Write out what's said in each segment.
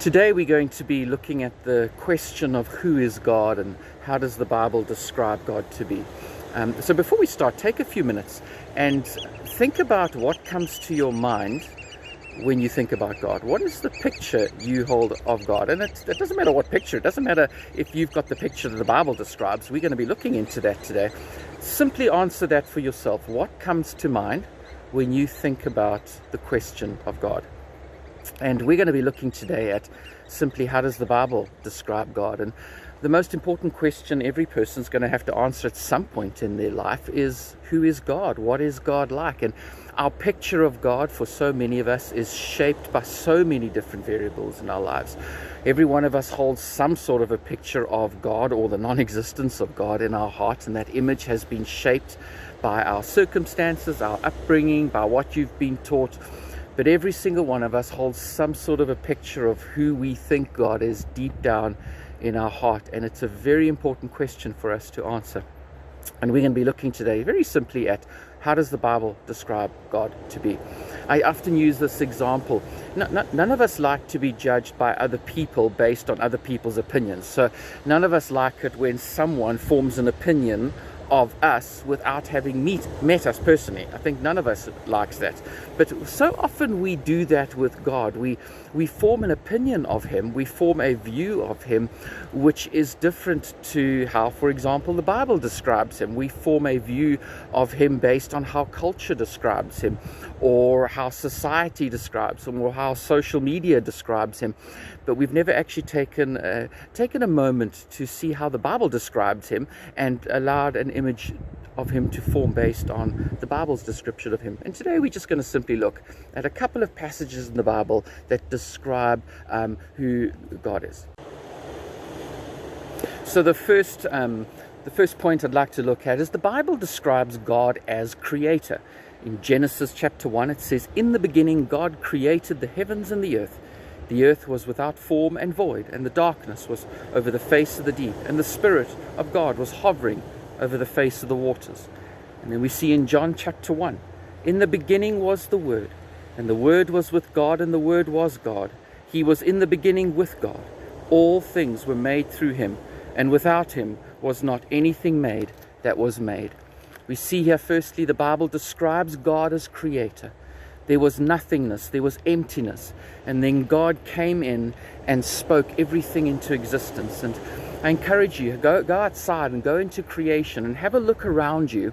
Today we're going to be looking at the question of who is God and how does the Bible describe God to be. So before we start, take a few minutes and think about what comes to your mind when you think about God. What is the picture you hold of God? And it doesn't matter what picture. It doesn't matter if you've got the picture that the Bible describes. We're going to be looking into that today. Simply answer that for yourself. What comes to mind when you think about the question of God? And we're going to be looking today at simply how does the Bible describe God? And the most important question every person's going to have to answer at some point in their life is, who is God? What is God like? And our picture of God for so many of us is shaped by so many different variables in our lives. Every one of us holds some sort of a picture of God or the non-existence of God in our heart, and that image has been shaped by our circumstances, our upbringing, by what you've been taught. But every single one of us holds some sort of a picture of who we think God is deep down in our heart. And it's a very important question for us to answer. And we're going to be looking today very simply at how does the Bible describe God to be. I often use this example. None of us like to be judged by other people based on other people's opinions. So none of us like it when someone forms an opinion of us without having met us personally. I think none of us likes that. But so often we do that with God. We form an opinion of Him. We form a view of Him which is different to how, for example, the Bible describes Him. We form a view of Him based on how culture describes Him, or how society describes Him, or how social media describes Him. But we've never actually taken a moment to see how the Bible describes Him and allowed an image of Him to form based on the Bible's description of Him. And today we're just going to simply look at a couple of passages in the Bible that describe who God is. So the first point I'd like to look at is the Bible describes God as creator. In Genesis chapter 1 it says, "In the beginning God created the heavens and the earth. The earth was without form and void, and the darkness was over the face of the deep, and the Spirit of God was hovering over the face of the waters." And then we see in John chapter 1, "In the beginning was the Word, and the Word was with God, and the Word was God. He was in the beginning with God. All things were made through Him, and without Him was not anything made that was made." We see here firstly the Bible describes God as creator. There was nothingness, there was emptiness, and then God came in and spoke everything into existence. And I encourage you, go outside and go into creation and have a look around you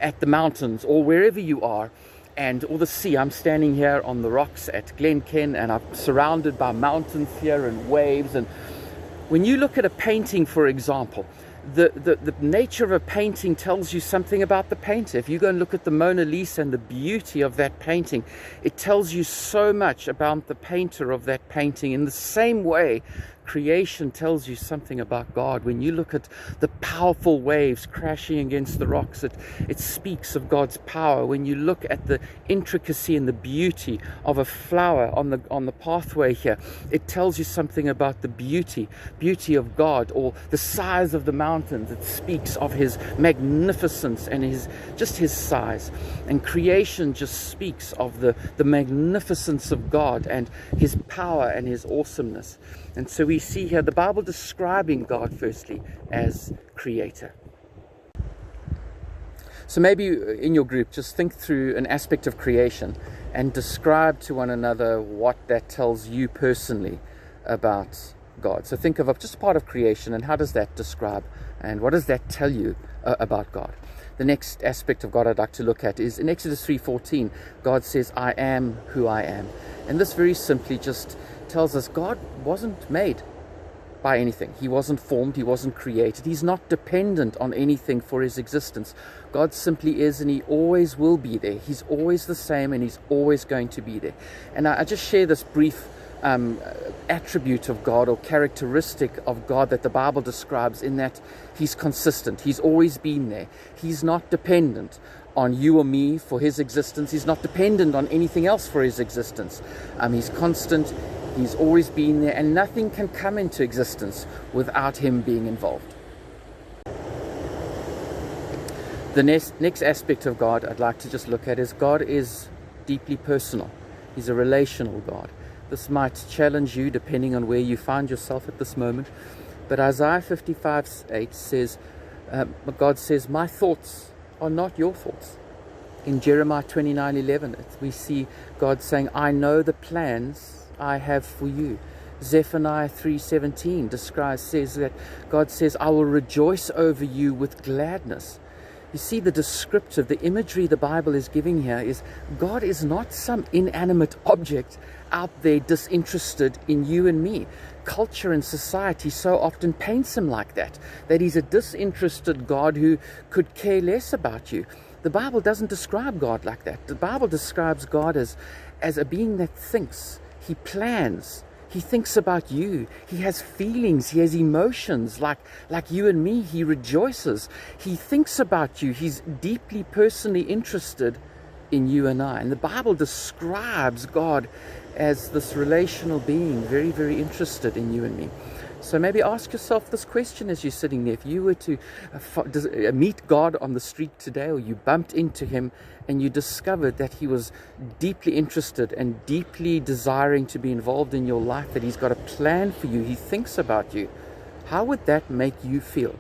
at the mountains or wherever you are, or the sea. I'm standing here on the rocks at Glenken, and I'm surrounded by mountains here and waves. And when you look at a painting, for example, the nature of a painting tells you something about the painter. If you go and look at the Mona Lisa and the beauty of that painting, it tells you so much about the painter of that painting. In the same way, creation tells you something about God. When you look at the powerful waves crashing against the rocks, it speaks of God's power. When you look at the intricacy and the beauty of a flower on the pathway here, it tells you something about the beauty of God, or the size of the mountains. It speaks of His magnificence and His size. And creation just speaks of the magnificence of God and His power and His awesomeness. And so we see here the Bible describing God firstly as creator. So maybe in your group, just think through an aspect of creation and describe to one another what that tells you personally about God. So think of just a part of creation, and how does that describe and what does that tell you about God? The next aspect of God I'd like to look at is in Exodus 3:14. God says, "I am who I am." And this very simply just tells us God wasn't made by anything. He wasn't formed. He wasn't created. He's not dependent on anything for His existence. God simply is, and He always will be there. He's always the same, and He's always going to be there. And I just share this brief attribute of God or characteristic of God that the Bible describes, in that He's consistent. He's always been there. He's not dependent on you or me for His existence. He's not dependent on anything else for His existence. He's constant. He's always been there, and nothing can come into existence without Him being involved. The next aspect of God I'd like to just look at is God is deeply personal. He's a relational God. This might challenge you depending on where you find yourself at this moment. But Isaiah 55:8 says, God says, my thoughts are not your thoughts. In Jeremiah 29:11, we see God saying, I know the plans I have for you. Zephaniah 3:17 says that God says, I will rejoice over you with gladness. You see, the descriptive, the imagery the Bible is giving here is God is not some inanimate object out there disinterested in you and me. Culture and society so often paints him like that he's a disinterested God who could care less about you. The Bible doesn't describe God like that. The Bible describes God as a being that thinks, he plans, he thinks about you. He has feelings. He has emotions like you and me. He rejoices. He thinks about you. He's deeply personally interested in you and I. And the Bible describes God as this relational being, very, very interested in you and me. So maybe ask yourself this question as you're sitting there. If you were to meet God on the street today, or you bumped into him and you discovered that he was deeply interested and deeply desiring to be involved in your life, that he's got a plan for you, he thinks about you, how would that make you feel?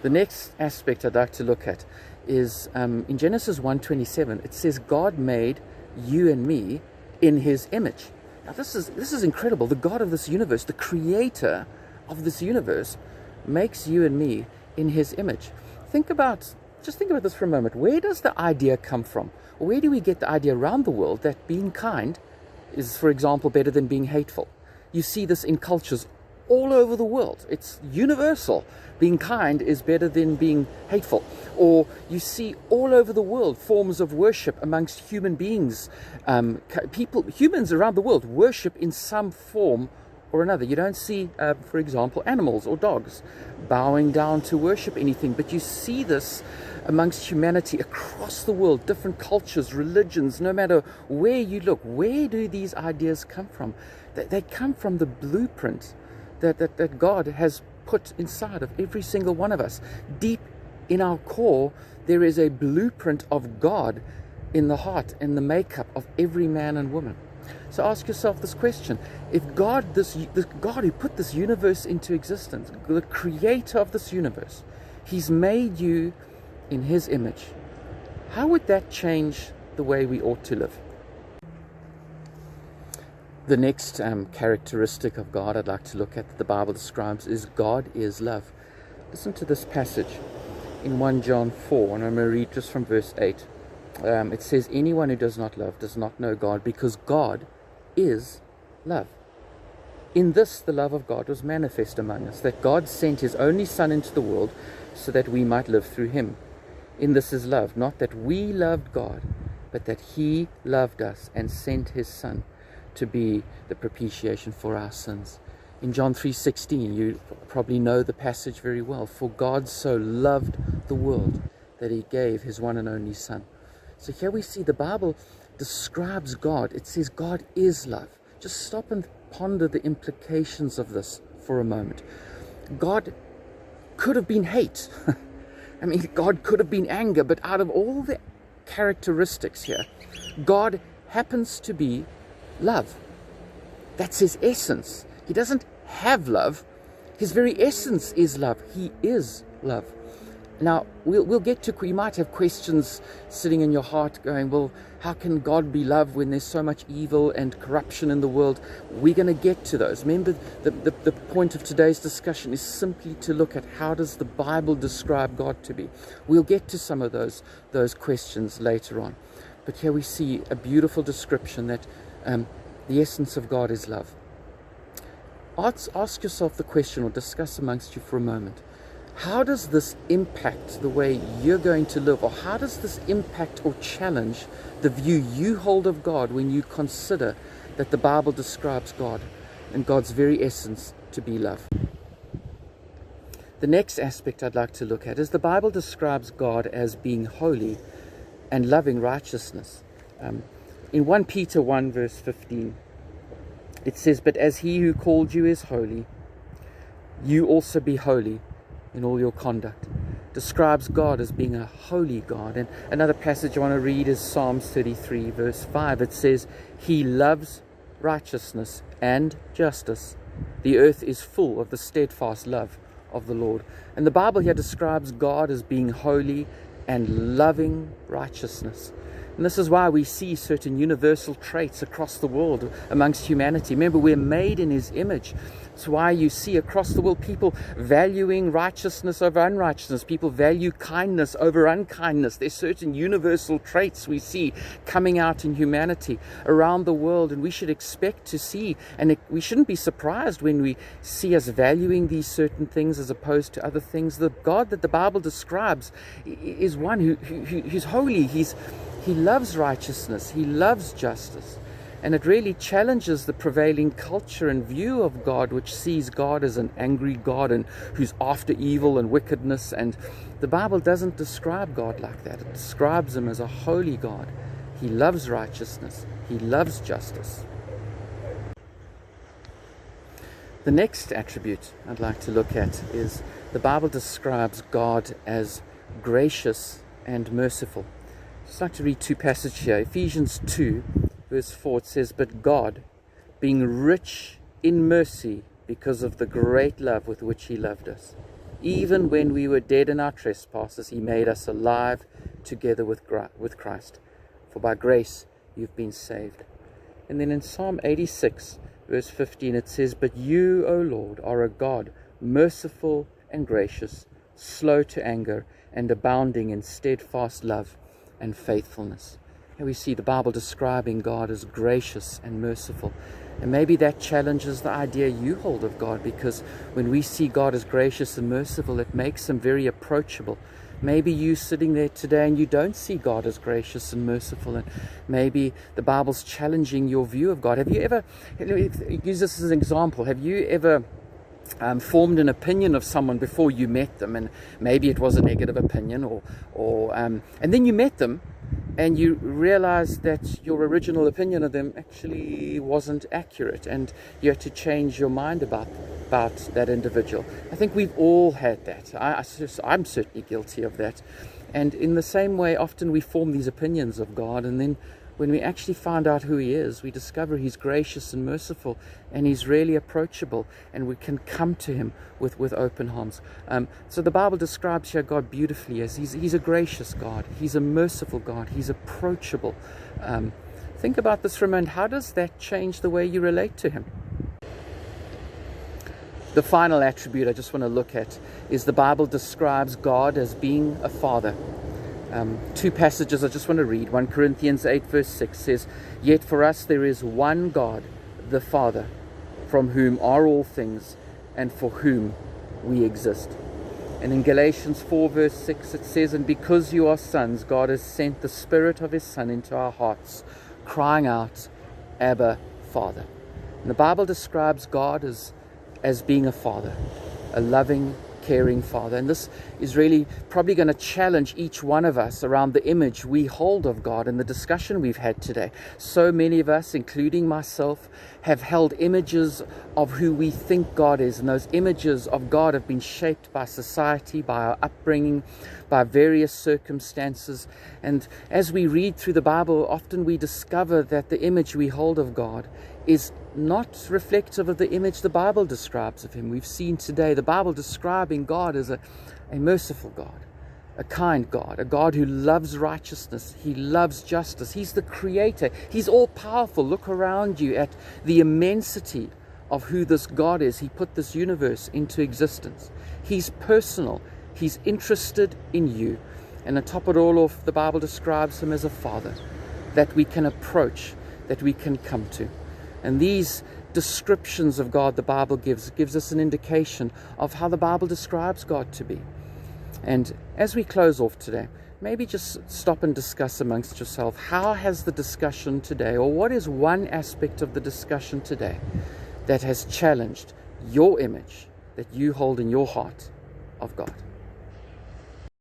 The next aspect I'd like to look at is in Genesis 1:27, it says God made you and me in his image. Now this is incredible. The God of this universe, the creator of this universe, makes you and me in his image. Think about this for a moment. Where does the idea come from? Where do we get the idea around the world that being kind is, for example, better than being hateful? You see this in cultures all over the world. It's universal. Being kind is better than being hateful. Or you see all over the world forms of worship amongst human beings. Humans around the world worship in some form or another. You don't see, for example, animals or dogs bowing down to worship anything, but you see this amongst humanity across the world, different cultures, religions, no matter where you look. Where do these ideas come from? They come from the blueprint that God has put inside of every single one of us. Deep in our core, there is a blueprint of God in the heart and the makeup of every man and woman. So ask yourself this question. If God, the God who put this universe into existence, the creator of this universe, he's made you in his image, how would that change the way we ought to live? The next characteristic of God I'd like to look at that the Bible describes is God is love. Listen to this passage in 1 John 4, and I'm going to read just from verse 8. It says, anyone who does not love does not know God, because God is love. In this the love of God was manifest among us, that God sent his only Son into the world so that we might live through him. In this is love, not that we loved God, but that he loved us and sent his Son to be the propitiation for our sins. In John 3:16, you probably know the passage very well. For God so loved the world that he gave his one and only Son. So here we see the Bible describes God. It says God is love. Just stop and ponder the implications of this for a moment. God could have been hate. I mean, God could have been anger, but out of all the characteristics here, God happens to be love. That's his essence. He doesn't have love. His very essence is love. He is love. Now, we'll get to, you might have questions sitting in your heart going, well, how can God be love when there's so much evil and corruption in the world? We're going to get to those. Remember, the point of today's discussion is simply to look at how does the Bible describe God to be. We'll get to some of those questions later on. But here we see a beautiful description that the essence of God is love. Ask yourself the question, or discuss amongst you for a moment. How does this impact the way you're going to live? Or how does this impact or challenge the view you hold of God when you consider that the Bible describes God and God's very essence to be love? The next aspect I'd like to look at is the Bible describes God as being holy and loving righteousness. In 1 Peter 1 verse 15, it says, but as he who called you is holy, you also be holy in all your conduct. describes God as being a holy God. And another passage I want to read is Psalms 33 verse 5. It says, He loves righteousness and justice. The earth is full of the steadfast love of the Lord. And the Bible here describes God as being holy and loving righteousness. And this is why we see certain universal traits across the world amongst humanity. Remember, we're made in His image. It's why you see across the world people valuing righteousness over unrighteousness. People value kindness over unkindness. There's certain universal traits we see coming out in humanity around the world, and we should expect to see, and we shouldn't be surprised when we see us valuing these certain things as opposed to other things. The God that the Bible describes is one who's holy. He loves righteousness. He loves justice. And it really challenges the prevailing culture and view of God, which sees God as an angry God and who's after evil and wickedness. And the Bible doesn't describe God like that. It describes Him as a holy God. He loves righteousness. He loves justice. The next attribute I'd like to look at is the Bible describes God as gracious and merciful. I'd just like to read two passages here. Ephesians 2 verse 4, it says, But God, being rich in mercy because of the great love with which He loved us, even when we were dead in our trespasses, He made us alive together with Christ. For by grace you've been saved. And then in Psalm 86 verse 15, it says, But you, O Lord, are a God merciful and gracious, slow to anger, and abounding in steadfast love and faithfulness. And we see the Bible describing God as gracious and merciful. And maybe that challenges the idea you hold of God, because when we see God as gracious and merciful, it makes Him very approachable. Maybe you sitting there today and you don't see God as gracious and merciful, and maybe the Bible's challenging your view of God. Have you ever, use this as an example, have you ever formed an opinion of someone before you met them, and maybe it was a negative opinion, and then you met them, and you realize that your original opinion of them actually wasn't accurate, and you had to change your mind about that individual. I think we've all had that. I'm certainly guilty of that. And in the same way, often we form these opinions of God, and then when we actually find out who He is, we discover He's gracious and merciful, and He's really approachable, and we can come to Him with open arms. So the Bible describes here God beautifully as He's a gracious God. He's a merciful God. He's approachable. Think about this for a moment. How does that change the way you relate to Him? The final attribute I just want to look at is the Bible describes God as being a father. Two passages I just want to read. 1 Corinthians 8 verse 6 says, Yet for us there is one God, the Father, from whom are all things, and for whom we exist. And in Galatians 4 verse 6 it says, And because you are sons, God has sent the Spirit of His Son into our hearts, crying out, Abba, Father. And the Bible describes God as being a father, a loving, caring Father. And this is really probably going to challenge each one of us around the image we hold of God in the discussion we've had today. So many of us, including myself, have held images of who we think God is, and those images of God have been shaped by society, by our upbringing, by various circumstances. And as we read through the Bible, often we discover that the image we hold of God is not reflective of the image the Bible describes of Him. We've seen today the Bible describing God as a merciful God, a kind God, a God who loves righteousness. He loves justice. He's the creator. He's all powerful. Look around you at the immensity of who this God is. He put this universe into existence. He's personal. He's interested in you. And to top it all off, the Bible describes Him as a father that we can approach, that we can come to. And these descriptions of God the Bible gives us an indication of how the Bible describes God to be. And as we close off today, maybe just stop and discuss amongst yourself, how has the discussion today, or what is one aspect of the discussion today that has challenged your image that you hold in your heart of God?